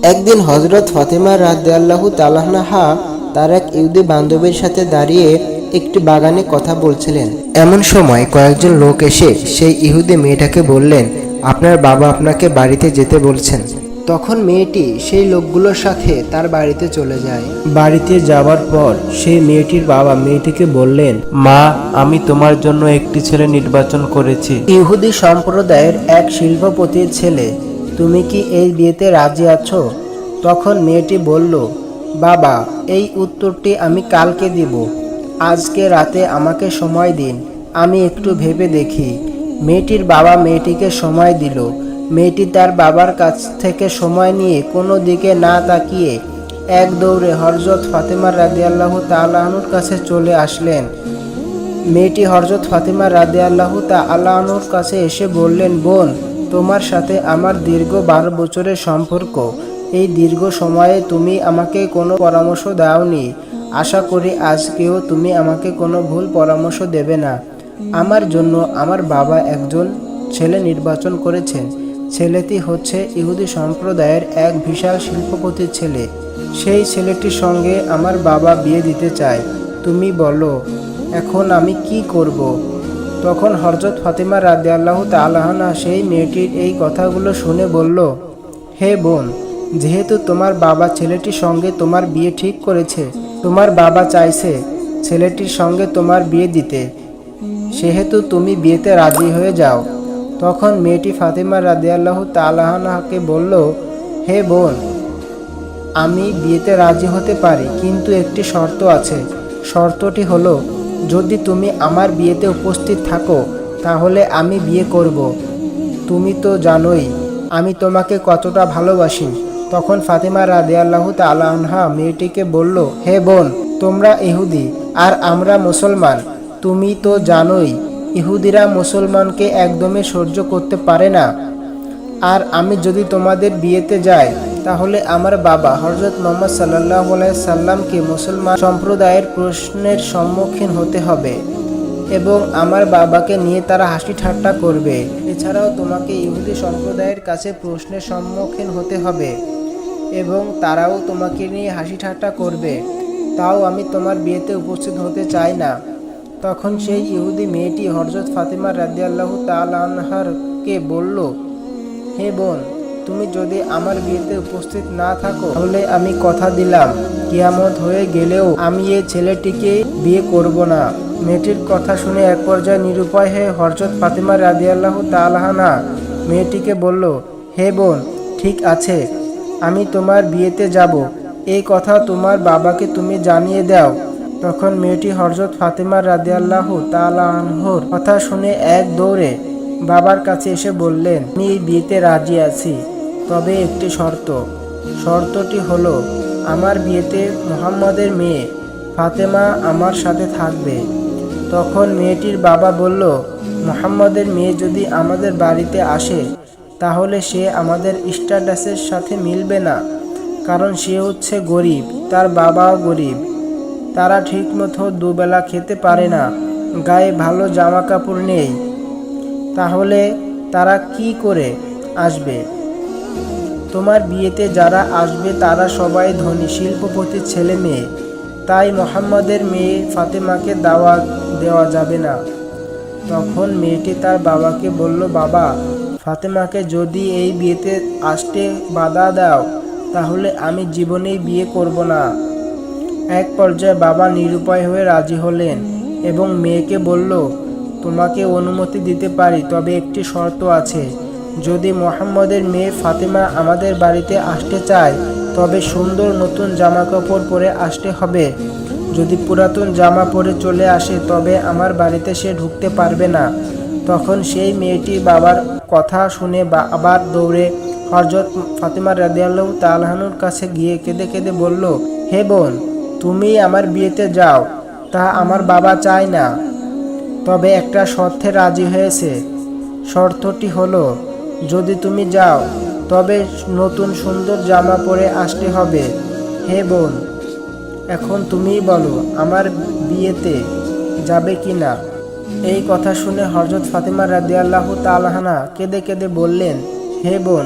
একদিন হযরত ফাতেমা রাদিয়াল্লাহু তাআলা আনহা তার এক ইহুদি বান্ধবীর সাথে দাঁড়িয়ে একটি বাগানে কথা বলছিলেন। এমন সময় কয়েকজন লোক এসে সেই ইহুদি মেয়েটাকে বললেন, আপনার বাবা আপনাকে বাড়িতে যেতে বলছেন। তখন মেয়েটি সেই লোকগুলোর সাথে তার বাড়িতে চলে যায়। বাড়িতে যাওয়ার পর সেই মেয়েটির বাবা মেয়েটিকে বললেন, মা, আমি তোমার জন্য একটি ছেলে নির্বাচন করেছি। ইহুদি সম্প্রদায়ের এক শিল্পপতির ছেলে। তুমি কি এই বিয়েতে রাজি আছো? তখন মেয়েটি বলল, বাবা, এই উত্তরটি আমি কালকে দিব। আজকে রাতে আমাকে সময় দিন, আমি একটু ভেবে দেখি। মেয়েটির বাবা মেয়েটিকে সময় দিল। মেয়েটি তার বাবার কাছ থেকে সময় নিয়ে কোনো দিকে না তাকিয়ে এক দৌড়ে হযরত ফাতেমা রাদিয়াল্লাহু তাআলা আনহুর কাছে চলে আসলেন। মেয়েটি হযরত ফাতেমা রাদিয়াল্লাহু তাআলা আনহুর কাছে এসে বললেন, বোন, তোমার সাথে আমার দীর্ঘ 12 বছরের সম্পর্ক। এই দীর্ঘ সময়ে তুমি আমাকে কোনো পরামর্শ দাওনি। আশা করি আজকেও তুমি আমাকে কোনো ভুল পরামর্শ দেবে না। আমার জন্য আমার বাবা একজন ছেলে নির্বাচন করেছেন। ছেলেটি হচ্ছে ইহুদি সম্প্রদায়ের এক বিশাল শিল্পপতির ছেলে। সেই ছেলেটির সঙ্গে আমার বাবা বিয়ে দিতে চায়। তুমি বলো, এখন আমি কি করব? তখন হযরত ফাতেমা রাদিয়াল্লাহু তাআলা আনহা সেই মেয়েটির এই কথাগুলো শুনে বলল, হে বোন, যেহেতু তোমার বাবা ছেলেটির সঙ্গে তোমার বিয়ে ঠিক করেছে, তোমার বাবা চাইছে ছেলেটির সঙ্গে তোমার বিয়ে দিতে, সেহেতু তুমি বিয়েতে রাজি হয়ে যাও। তখন মেয়েটি ফাতেমা রাদিয়াল্লাহু তাআলা আনহাকে বলল, হে বোন, আমি বিয়েতে রাজি হতে পারি, কিন্তু একটি শর্ত আছে। শর্তটি হলো, যদি তুমি আমার বিয়েতে উপস্থিত থাকো তাহলে আমি বিয়ে করব। তুমি তো জানোই আমি তোমাকে কতটা ভালোবাসি। তখন ফাতেমা রাদিয়াল্লাহু তাআলা আনহা মেয়েটিকে বলল, হে বোন, তোমরা ইহুদি আর আমরা মুসলমান। তুমি তো জানোই ইহুদিরা মুসলমানকে একদমই সহ্য করতে পারে না। আর আমি যদি তোমাদের বিয়েতে যাই তাহলে আমার বাবা হযরত মুহাম্মদ সাল্লাল্লাহু আলাইহি সাল্লামকে মুসলমান সম্প্রদায়ের প্রশ্নের সম্মুখীন হতে হবে এবং আমার বাবাকে নিয়ে তারা হাসি ঠাট্টা করবে। এছাড়াও তোমাকে ইহুদি সম্প্রদায়ের কাছে প্রশ্নের সম্মুখীন হতে হবে এবং তারাও তোমাকে নিয়ে হাসি ঠাট্টা করবে। তাও আমি তোমার বিয়েতে উপস্থিত হতে চাই না। তখন সেই ইহুদি মেয়েটি হযরত ফাতেমা রাদিয়াল্লাহু তাআলা আনহাকে বলল, হে বোন, তুমি যদি আমার বিয়েতে উপস্থিত না থাকো তাহলে আমি কথা দিলাম কিয়ামত হয়ে গেলেও আমি এই ছেলেটিকে বিয়ে করব না। মেয়েটির কথা শুনে এক পর্যায়ে নিরুপায় হয়ে হযরত ফাতেমা রাদিয়াল্লাহু তাআলা আনহা মেয়েটিকে বলল, হে বোন, ঠিক আছে, আমি তোমার বিয়েতে যাব। এই কথা তোমার বাবাকে তুমি জানিয়ে দাও। তখন মেয়েটি হযরত ফাতেমা রাদিয়াল্লাহু তাআলা আনহার কথা শুনে এক দৌড়ে বাবার কাছে এসে বললেন, আমি এই বিয়েতে রাজি আছি, তবে একটি শর্ত। শর্তটি হলো, আমার বিয়েতে মুহাম্মদের মেয়ে ফাতেমা আমার সাথে থাকবে। তখন মেয়েটির বাবা বলল, মুহাম্মদের মেয়ে যদি আমাদের বাড়িতে আসে তাহলে সে আমাদের স্ট্যাটাসের সাথে মিলবে না, কারণ সে হচ্ছে গরিব, তার বাবাও গরিব। তারা ঠিকমতো দুবেলা খেতে পারে না, গায়ে ভালো জামা কাপড় নেই। তাহলে তারা কি করে আসবে? তোমার বিয়েতে যারা আসবে তারা সবাই ধনী শিল্পপতির ছেলে মেয়ে। তাই মুহাম্মদের মেয়ে ফাতেমাকে দাওয়াত দেওয়া যাবে না। তখন মেয়েটি তার বাবাকে বলল, বাবা, ফাতেমাকে যদি এই বিয়েতে আসতে বাধা দাও তাহলে আমি জীবনেই বিয়ে করব না। এক পর্যায়ে বাবা নিরুপায় হয়ে রাজি হলেন এবং মেয়েকে বলল, তোমাকে অনুমতি দিতে পারি, তবে একটি শর্ত আছে। যদি মুহাম্মদের মেয়ে ফাতেমা আমাদের বাড়িতে আসতে চায় তবে সুন্দর নতুন জামা কাপড় পরে আসতে হবে। যদি পুরাতন জামা পরে চলে আসে তবে আমার বাড়িতে সে ঢুকতে পারবে না। তখন সেই মেয়েটি বাবার কথা শুনে আবার দৌড়ে হযরত ফাতেমা রাদিয়াল্লাহু তাআলা আনহার কাছে গিয়ে কেঁদে কেঁদে বলল, হে বোন, তুমি আমার বিয়েতে যাও, তা আমার বাবা চায় না, তবে একটা শর্তে রাজি হয়েছে। শর্তটি হলো, যদি তুমি যাও তবে নতুন সুন্দর জামা পরে আসতে হবে। হে বোন, এখন তুমিই বলো, আমার বিয়েতে যাবে কি না? এই কথা শুনে হযরত ফাতেমা রাদিয়াল্লাহু তাআলা আনহা কেঁদে কেঁদে বললেন, হে বোন,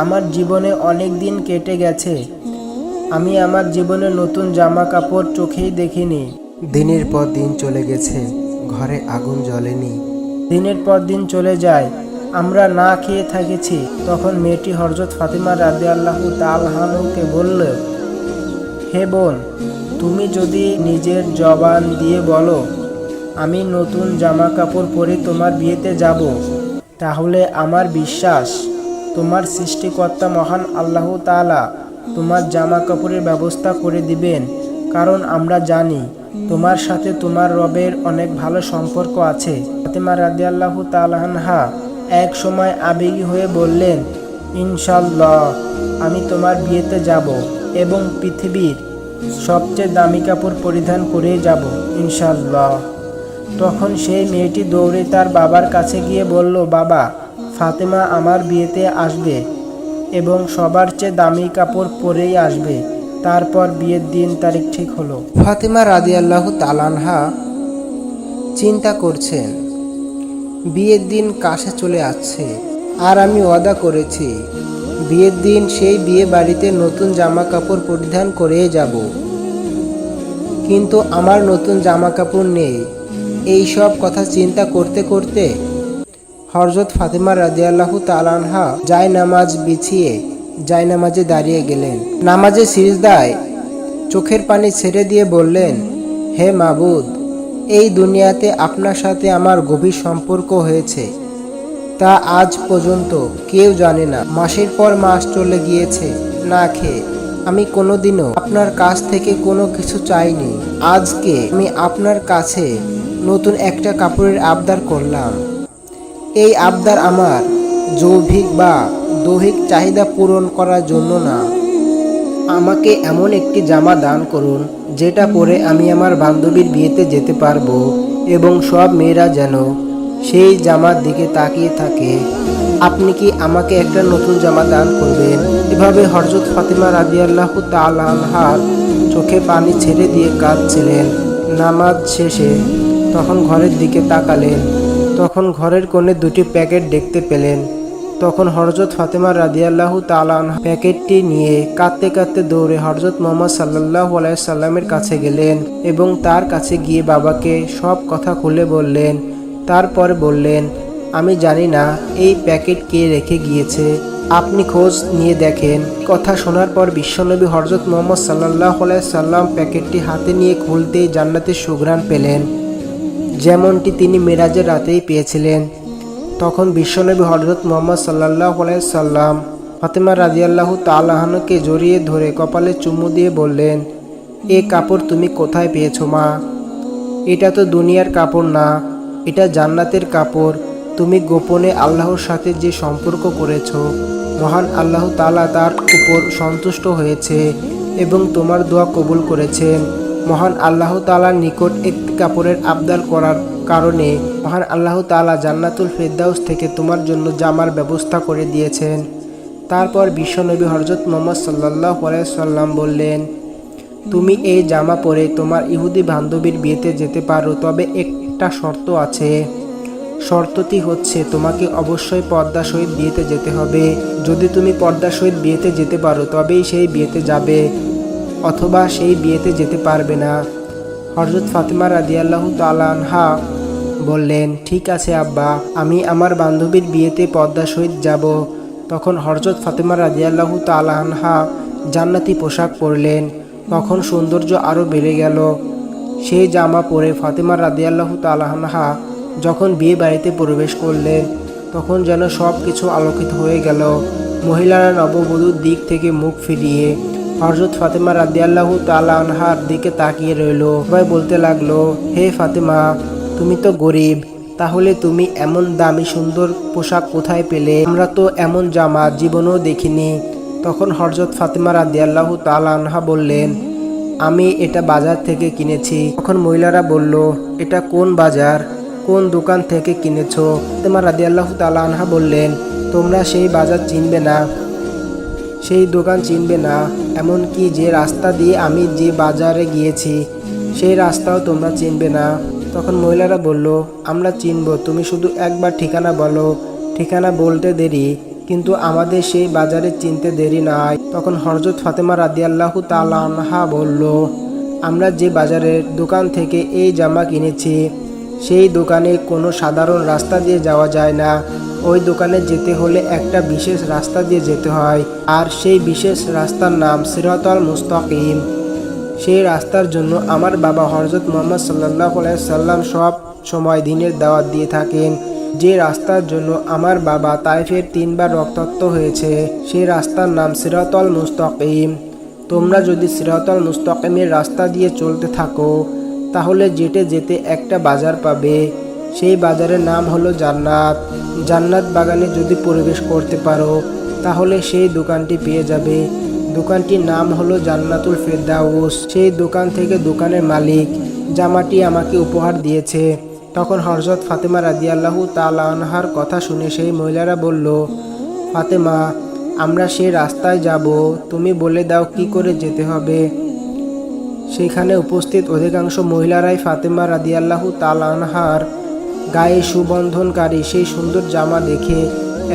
আমার জীবনে অনেক দিন কেটে গেছে, আমি আমার জীবনে নতুন জামা কাপড় চোখেই দেখিনি। দিনের পর দিন চলে গেছে, ঘরে আগুন জ্বলেনি। দিনের পর দিন চলে যায়, আমরা না খেয়ে থেকেছি। তখন মেয়েটি হযরত ফাতিমা রাদিয়াল্লাহু তাআলা আনহাকে বলল, হে বোন, তুমি যদি নিজের জবান দিয়ে বলো আমি নতুন জামা কাপড় পরে তোমার বিয়েতে যাব, তাহলে আমার বিশ্বাস তোমার সৃষ্টিকর্তা মহান আল্লাহ তাআলা তোমার জামা কাপড়ের ব্যবস্থা করে দিবেন। কারণ আমরা জানি তোমার সাথে তোমার রবের অনেক ভালো সম্পর্ক আছে। ফাতিমা রাদিয়াল্লাহু তাআলা আনহা এক সময় আবেগী হয়ে বললেন, ইনশাআল্লাহ আমি তোমার বিয়েতে যাব এবং পৃথিবীর সবচেয়ে দামি কাপড় পরিধান করে যাব ইনশাআল্লাহ। তখন সেই মেয়েটি দৌড়ে তার বাবার কাছে গিয়ে বলল, বাবা, ফাতেমা আমার বিয়েতে আসবে এবং সবার চেয়ে দামি কাপড় পরেই আসবে। তারপর বিয়ের দিন তারিখ ঠিক হলো। ফাতিমা রাদিয়াল্লাহু তাআলা আনহা চিন্তা করছেন, বিয়ের দিন কাছে চলে আসছে, আর আমি ওয়াদা করেছি বিয়ের দিন সেই বিয়ে বাড়িতে নতুন জামা কাপড় পরিধান করে যাব, কিন্তু আমার নতুন জামা কাপড় নেই। এই সব কথা চিন্তা করতে করতে হযরত ফাতিমা রাদিয়াল্লাহু তাআলা আনহা জায়নামাজ বিছিয়ে জায়নামাজে দাঁড়িয়ে গেলেন। নামাজে সিজদায় চোখের পানি ছেড়ে দিয়ে বললেন, হে মাবুদ, এই দুনিয়াতে আপনার সাথে আমার গভীর সম্পর্ক হয়েছে, তা আজ পর্যন্ত কেউ জানে না। মাসের পর মাস চলে গিয়েছে না খেয়ে, আমি কোনোদিনও আপনার কাছ থেকে কোনো কিছু চাইনি। আজকে আমি আপনার কাছে নতুন একটা কাপড়ের আবদার করলাম। এই আবদার আমার যৌভিক বা দৈহিক চাহিদা পূরণ করার জন্য না। আমাকে এমন একটি জামা দান করুন যেটা পরে আমি আমার বান্ধবীর বিয়েতে যেতে পারবো এবং সব মেয়েরা যেন সেই জামার দিকে তাকিয়ে থাকে। আপনি কি আমাকে একটা নতুন জামা দান করবেন? এভাবে হযরত ফাতিমা রাদিয়াল্লাহু তাআলা আনহার চোখে পানি ছেড়ে দিয়ে কাঁদছিলেন। নামাজ শেষে তখন ঘরের দিকে তাকালেন, তখন ঘরের কোণে দুটি প্যাকেট দেখতে পেলেন। তখন হযরত ফাতিমা রাদিয়াল্লাহু তাআলা আনহা প্যাকেটটি নিয়ে কাঁদতে কাঁদতে দৌড়ে হযরত মুহাম্মদ সাল্লাল্লাহু আলাইহি সাল্লামের কাছে গেলেন এবং তার কাছে গিয়ে বাবাকে সব কথা খুলে বললেন। তারপর বললেন, আমি জানি না এই প্যাকেট কে রেখে গিয়েছে, আপনি খোঁজ নিয়ে দেখেন। কথা শোনার পর বিশ্বনবী হযরত মুহাম্মদ সাল্লাল্লাহু আলাইহি সাল্লাম প্যাকেটটি হাতে নিয়ে খুলতেই জান্নাতের সুঘ্রাণ পেলেন, যেমনটি তিনি মেরাজের রাতেই পেয়েছিলেন। তখন বিশ্বনবী হযরত মুহাম্মদ সাল্লাল্লাহু আলাইহি সাল্লাম ফাতিমা রাদিয়াল্লাহু তাআলা আনহাকে জড়িয়ে ধরে কপালে চুমু দিয়ে বললেন, এ কাপড় তুমি কোথায় পেয়েছো মা? এটা তো দুনিয়ার কাপড় না, এটা জান্নাতের কাপড়। তুমি গোপনে আল্লাহর সাথে যে সম্পর্ক করেছো, মহান আল্লাহ তাআলা তার উপর সন্তুষ্ট হয়েছে এবং তোমার দোয়া কবুল করেছেন। মহান আল্লাহ তাআলার নিকট একটি কাপড়ের আবদার করার কারণে মহান আল্লাহ তাআলা জান্নাতুল ফেরদাউস থেকে তোমার জন্য জামার ব্যবস্থা করে দিয়েছেন। তারপর বিশ্বনবী হযরত মুহাম্মদ সাল্লাল্লাহু আলাইহি সাল্লাম বললেন, তুমি এই জামা পরে তোমার ইহুদি বান্ধবীর বিয়েতে যেতে পারো, তবে একটা শর্ত আছে। শর্তটি হচ্ছে তোমাকে অবশ্যই পর্দার সহিত বিয়েতে যেতে হবে। যদি তুমি পর্দার সহিত বিয়েতে যেতে পারো তবেই সেই বিয়েতে যাবে, অথবা সেই বিয়েতে যেতে পারবে না। হযরত ফাতিমা রাদিয়াল্লাহু তাআলা আনহা বললেন, ঠিক আছে আব্বা, আমি আমার বান্ধবীর বিয়েতে পর্দার সহিত যাব। তখন হযরত ফাতিমা রাদিয়াল্লাহু তাআলা আনহা জান্নাতি পোশাক পরলেন। তখন সৌন্দর্য আরও বেড়ে গেল। সেই জামা পরে ফাতিমা রাদিয়াল্লাহু তাআলা আনহা যখন বিয়ে বাড়িতে প্রবেশ করলেন, তখন যেন সব কিছু আলোকিত হয়ে গেল। মহিলারা নববধূর দিক থেকে মুখ ফিরিয়ে হযরত ফাতিমা রাদিয়াল্লাহু তাআলা আনহার দিকে তাকিয়ে রইল। সবাই বলতে লাগলো, হে ফাতিমা, তুমি তো গরিব, তাহলে তুমি এমন দামি সুন্দর পোশাক কোথায় পেলে? আমরা তো এমন জামা জীবনেও দেখিনি। তখন হযরত ফাতিমা রাদিয়াল্লাহু তাআলা আনহা বললেন, আমি এটা বাজার থেকে কিনেছি। তখন মহিলারা বলল, এটা কোন বাজার, কোন দোকান থেকে কিনেছো? ফাতিমা রাদিয়াল্লাহু তাআলা আনহা বললেন, তোমরা সেই বাজার চিনবে না, সেই দোকান চিনবে না, এমনকি যে রাস্তা দিয়ে আমি যে বাজারে গিয়েছি সেই রাস্তাও তোমরা চিনবে না। তখন মহিলারা বলল, আমরা চিনব, তুমি শুধু একবার ঠিকানা বলো। ঠিকানা বলতে দেরি কিন্তু আমাদের সেই বাজারে চিনতে দেরি নাই। তখন হযরত ফাতেমা রাদিয়াল্লাহু তাআলা আনহা বলল, আমরা যে বাজারের দোকান থেকে এই জামা কিনেছি সেই দোকানে কোনো সাধারণ রাস্তা দিয়ে যাওয়া যায় না। ওই দোকানে যেতে হলে একটা বিশেষ রাস্তা দিয়ে যেতে হয়, আর সেই বিশেষ রাস্তার নাম সিরাতাল মুস্তাকিম। সেই রাস্তার জন্য আমার বাবা হযরত মুহাম্মদ সাল্লাল্লাহু আলাইহি সাল্লাম সব সময় দিনের দাওয়াত দিয়ে থাকেন। যে রাস্তার জন্য আমার বাবা তায়েফের 3 বার রক্তাক্ত হয়েছে সেই রাস্তার নাম সিরাতাল মুস্তাকিম। তোমরা যদি সিরাতাল মুস্তাকিমের রাস্তা দিয়ে চলতে থাকো তাহলে যেতে যেতে একটা বাজার পাবে। সেই বাজারের নাম হলো জান্নাত। জান্নাত বাগানে যদি প্রবেশ করতে পারো তাহলে সেই দোকানটি পেয়ে যাবে। দোকানটির নাম হলো জান্নাতুল ফেরদাউস। সেই দোকান থেকে দোকানের মালিক জামাটি আমাকে উপহার দিয়েছে। তখন হযরত ফাতেমা রাদিয়াল্লাহু তাআলা আনহার কথা শুনে সেই মহিলারা বলল, ফাতেমা, আমরা সেই রাস্তায় যাব, তুমি বলে দাও কি করে যেতে হবে। সেখানে উপস্থিত অধিকাংশ মহিলারাই ফাতেমা রাদিয়াল্লাহু তাআলা আনহার গায়ে সুবন্ধনকারী সেই সুন্দর জামা দেখে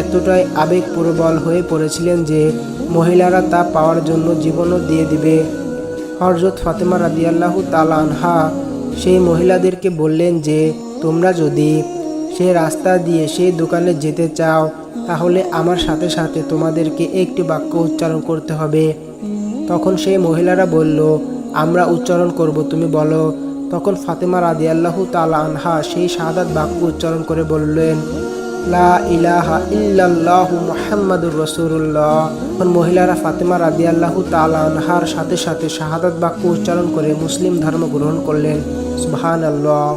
এতটাই আবেগপ্রবল হয়ে পড়েছিলেন যে মহিলারা তা পাওয়ার জন্য জীবনও দিয়ে দিবে। হযরত ফাতেমা রাদিয়াল্লাহু তাআলা আনহা সেই মহিলাদেরকে বললেন যে তোমরা যদি সেই রাস্তা দিয়ে সেই দোকানে যেতে চাও তাহলে আমার সাথে সাথে তোমাদেরকে একটি বাক্য উচ্চারণ করতে হবে। তখন সেই মহিলারা বলল, আমরা উচ্চারণ করব, তুমি বলো। তখন ফাতেমা রাদিয়াল্লাহু তাআলা আনহা সেই শাহাদাত বাক্য উচ্চারণ করে বললেন, লা ইলাহা ইল্লাল্লাহু মুহাম্মাদুর রাসূলুল্লাহ। তখন মহিলারা ফাতেমা রাদিয়াল্লাহু তাআলা আনহার সাথে সাথে শাহাদাত বাক্য উচ্চারণ করে মুসলিম ধর্ম গ্রহণ করলেন। সুবহানাল্লাহ।